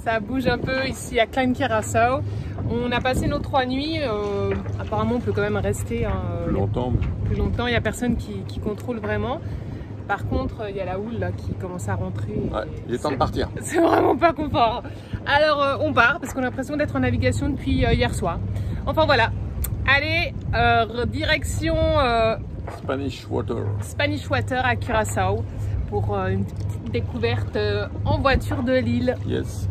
Ça bouge un peu ici à Klein Curaçao. On a passé nos 3 nuits. Apparemment, on peut quand même rester plus longtemps. Plus longtemps. Il n'y a personne qui contrôle vraiment. Par contre, il y a la houle là qui commence à rentrer. Ouais, il est temps de partir. C'est vraiment pas confort. Alors, on part parce qu'on a l'impression d'être en navigation depuis hier soir. Enfin voilà. Allez, direction Spanish Water à Curaçao pour une petite découverte en voiture de l'île. Yes.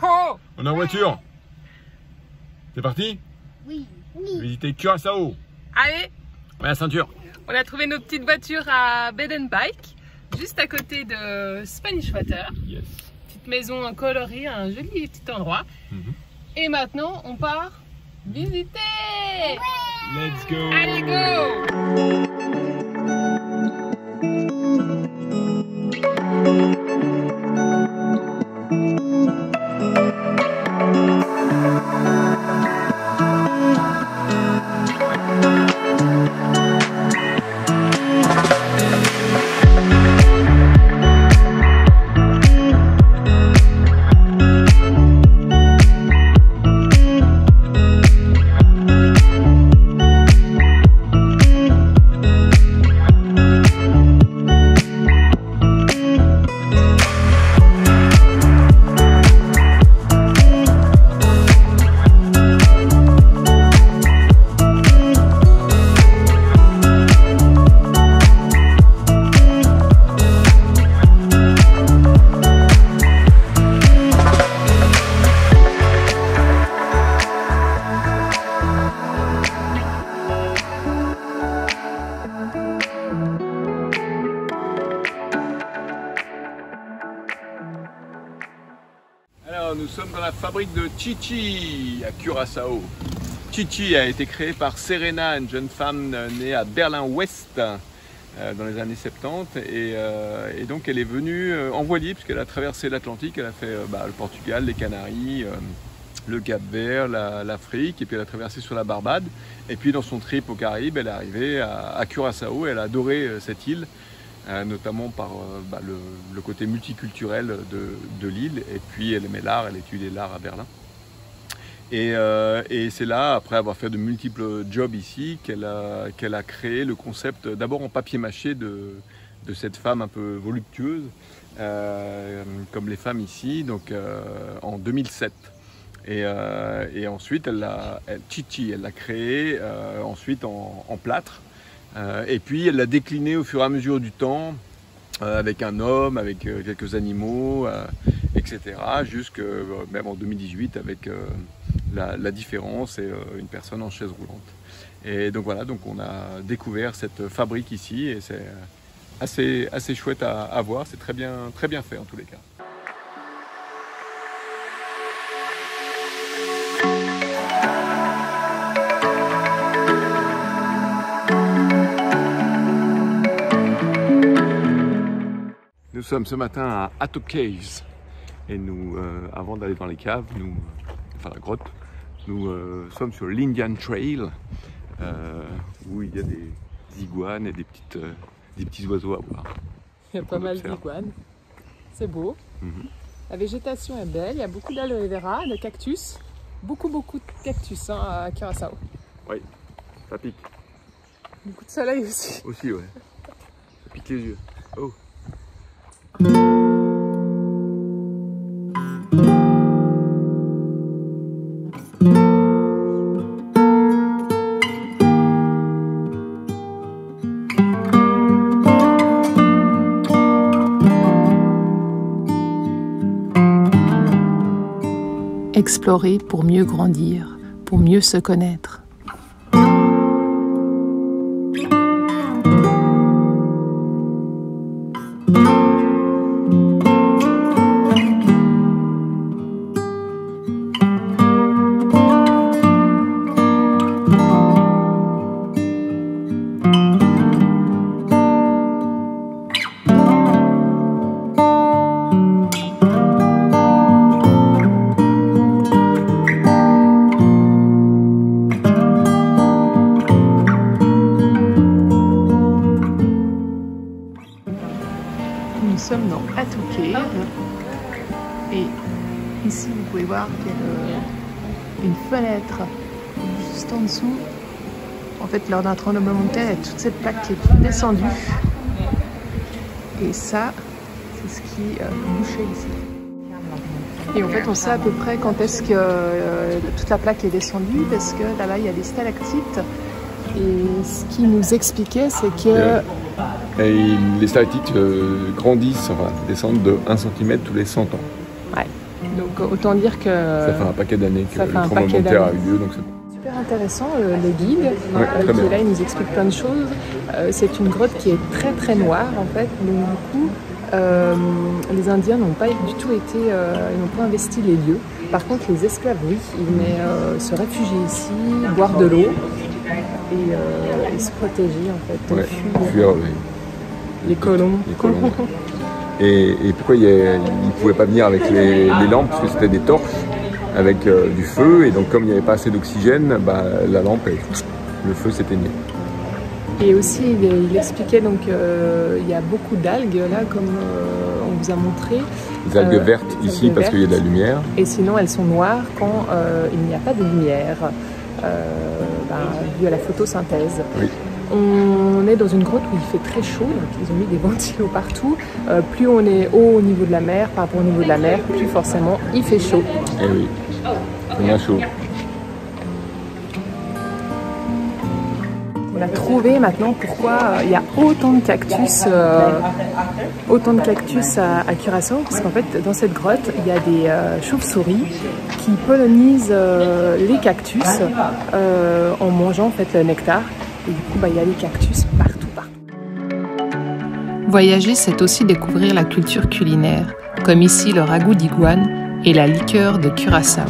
Oh, on est en voiture. C'est parti? Oui. Visiter Curaçao. allez, Ouais, la ceinture. on a trouvé nos petites voitures à Bed and Bike, juste à côté de Spanish Water. Yes. Petite maison colorée, un joli petit endroit. Et maintenant, on part visiter. Let's go. Allez, go! Alors, nous sommes dans la fabrique de Chichi à Curaçao. Chichi a été créée par Serena, une jeune femme née à Berlin-Ouest dans les années 70 et donc elle est venue en voilier puisqu'elle a traversé l'Atlantique, elle a fait le Portugal, les Canaries, le Cap-Vert, l'Afrique et puis elle a traversé sur la Barbade et puis dans son trip aux Caraïbes elle est arrivée à Curaçao et elle a adoré cette île. Notamment par le côté multiculturel de l'île et puis elle aimait l'art, elle étudiait l'art à Berlin et c'est là, après avoir fait de multiples jobs ici, qu'elle a créé le concept d'abord en papier mâché de cette femme un peu voluptueuse comme les femmes ici, donc en 2007 et ensuite Chichi elle l'a créé ensuite en plâtre. Et puis elle l'a décliné au fur et à mesure du temps avec un homme, avec quelques animaux, etc. Jusque même en 2018 avec la différence et une personne en chaise roulante. Et donc voilà, donc on a découvert cette fabrique ici et c'est assez chouette à voir, c'est très bien fait en tous les cas. Nous sommes ce matin à Hato Caves et nous, avant d'aller dans les caves, enfin la grotte, nous sommes sur l'Indian Trail où il y a des iguanes et des petits oiseaux à voir. Il y a pas mal d'iguanes. C'est beau. La végétation est belle, il y a beaucoup d'aloe vera, de cactus. Beaucoup de cactus à Curaçao. Oui, ça pique. Beaucoup de soleil aussi. Aussi, ouais. Ça pique les yeux. Oh. Explorer pour mieux grandir, pour mieux se connaître. ici, vous pouvez voir qu'il y a une fenêtre juste en dessous. En fait, lors d'un tremblement de terre, il y a toute cette plaque qui est descendue. Et ça, c'est ce qui bouchait ici. Et en fait, on sait à peu près quand est-ce que toute la plaque est descendue, parce que là-bas, il y a des stalactites. Et ce qu'il nous expliquait, c'est que... Et les stalactites grandissent, enfin, descendent de 1 cm tous les 100 ans. Ouais. Donc autant dire que... Ça fait un paquet d'années que le tremblement de terre a eu lieu. Donc super intéressant, le guide ouais, qui est là, il nous explique plein de choses. C'est une grotte qui est très très noire en fait, donc du coup les Indiens n'ont pas du tout été, ils n'ont pas investi les lieux. Par contre les esclaves oui, ils venaient se réfugier ici, boire de l'eau et se protéger en fait, ouais, fuir les colons. Et pourquoi ils ne pouvaient pas venir avec les lampes, parce que c'était des torches avec du feu, et donc comme il n'y avait pas assez d'oxygène, bah, la lampe, le feu s'éteignait. Et aussi il expliquait donc il y a beaucoup d'algues là comme on vous a montré. Les algues vertes ici parce qu'il y a de la lumière. Et sinon elles sont noires quand il n'y a pas de lumière, dû à la photosynthèse. Oui. On est dans une grotte où il fait très chaud, donc ils ont mis des ventilos partout. Plus on est haut au niveau de la mer, par rapport au niveau de la mer, plus forcément il fait chaud. Eh oui, on a chaud. On a trouvé maintenant pourquoi il y a autant de cactus à Curaçao, parce qu'en fait dans cette grotte il y a des chauves-souris qui pollinisent les cactus en mangeant en fait le nectar. Et du coup, il y a des cactus partout. Voyager, c'est aussi découvrir la culture culinaire, comme ici le ragoût d'iguane et la liqueur de Curaçao.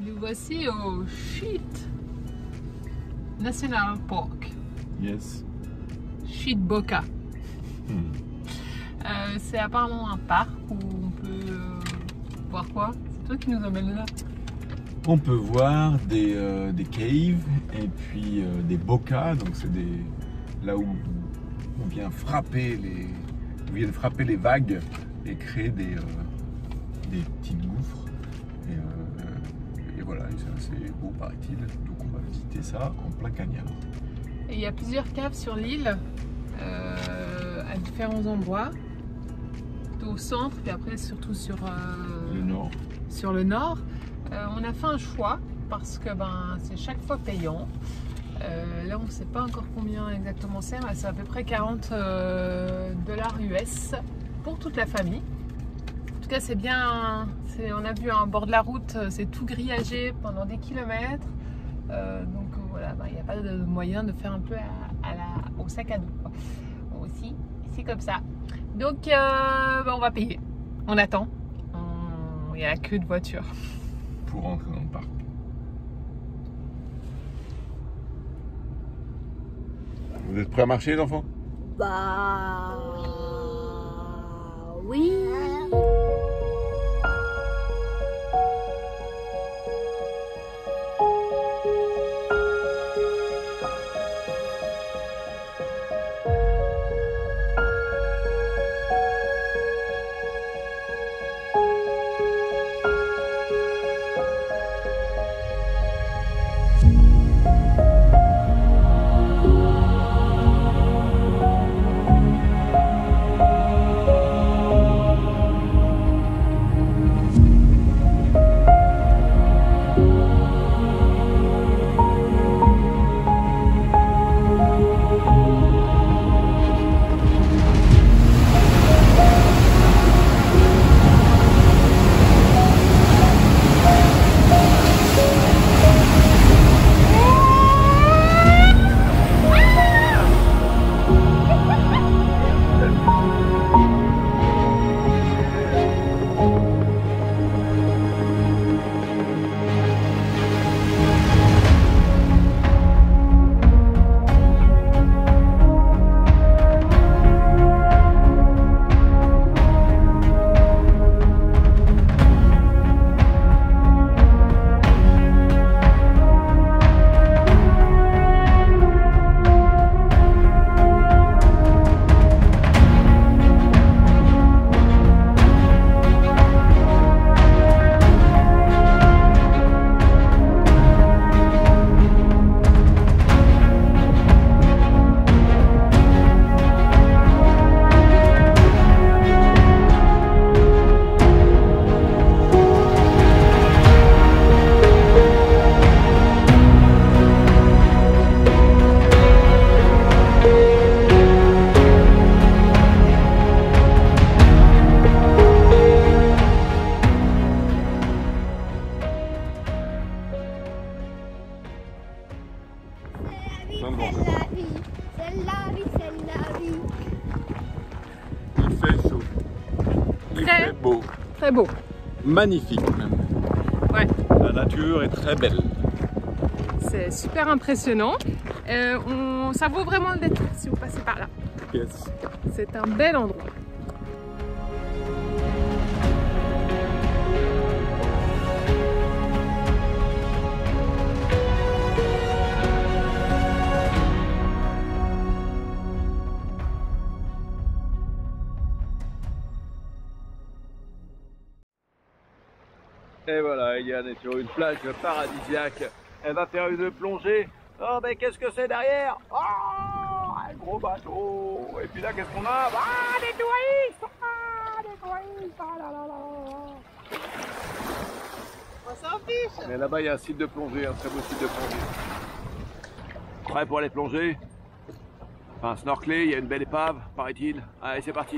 Nous voici au Sheet National Park. Yes. Sheet Boca. C'est apparemment un parc où on peut voir quoi? C'est toi qui nous emmènes là. On peut voir des caves et puis des bocas, donc c'est là où on vient viennent frapper les vagues et créer des petits gouffres. Et voilà, c'est assez beau paraît-il, donc on va visiter ça en plein canyon. Et il y a plusieurs caves sur l'île, à différents endroits, au centre, puis après surtout sur le nord. Sur le nord. On a fait un choix parce que c'est chaque fois payant. Là on ne sait pas encore combien exactement c'est, mais c'est à peu près 40 $ US pour toute la famille. En tout cas c'est bien, on a vu un bord de la route, c'est tout grillagé pendant des kilomètres. Donc voilà, il n'y a pas de moyen de faire un peu au sac à dos, quoi. Aussi, c'est comme ça. Donc on va payer. On attend. Il y a la queue de voiture. Pour rentrer dans le parc. Vous êtes prêts à marcher les enfants? Bah... oui. plein de vent. C'est la vie, c'est la vie, c'est la vie. Il fait chaud. Il Très fait beau. Très beau. Magnifique même. Ouais. La nature est très belle. C'est super impressionnant. Ça vaut vraiment le détour si vous passez par là. Yes. C'est un bel endroit. Et voilà, Eliane est sur une plage paradisiaque. Elle va faire une plongée. Oh, mais qu'est-ce que c'est derrière? Oh, un gros bateau. Et puis là, qu'est-ce qu'on a? Ah, des touristes! Ah, des touristes! Ah là là là. On s'en fiche. Mais là-bas, il y a un site de plongée, un très beau site de plongée. Prêt pour aller plonger? Enfin, snorkeler, il y a une belle épave, paraît-il. Allez, c'est parti.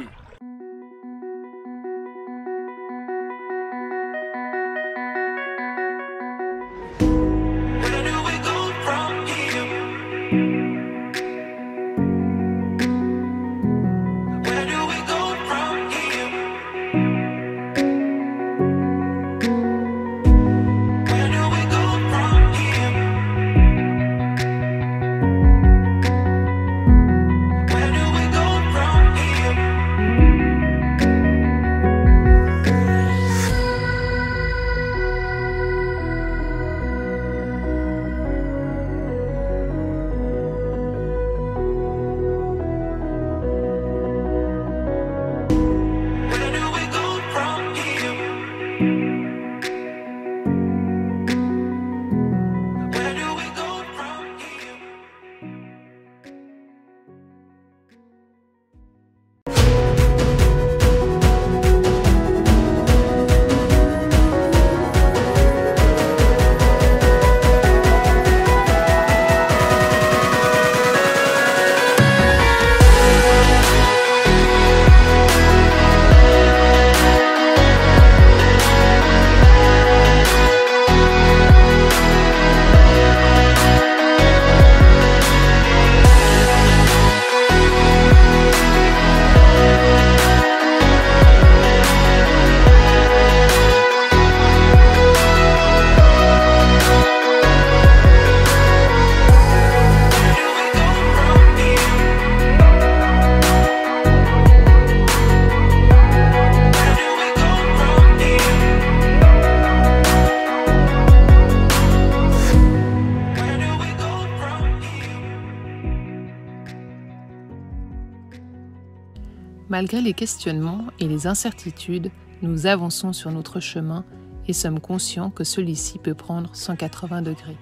Malgré les questionnements et les incertitudes, nous avançons sur notre chemin et sommes conscients que celui-ci peut prendre 180 degrés.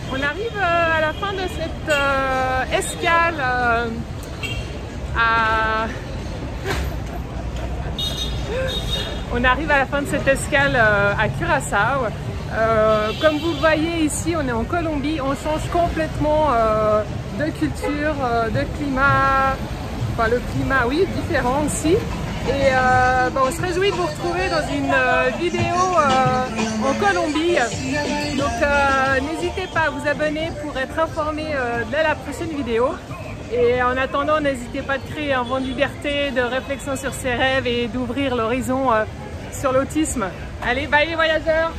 On arrive à la fin de cette escale On arrive à la fin de cette escale à Curaçao. Comme vous le voyez ici, on est en Colombie, on change complètement de culture, de climat. Enfin, le climat, oui, différent aussi. Et on se réjouit de vous retrouver dans une vidéo en Colombie. Donc n'hésitez pas à vous abonner pour être informé de la prochaine vidéo. Et en attendant, n'hésitez pas de créer un vent de liberté, de réflexion sur ses rêves et d'ouvrir l'horizon sur l'autisme. Allez, bye les voyageurs!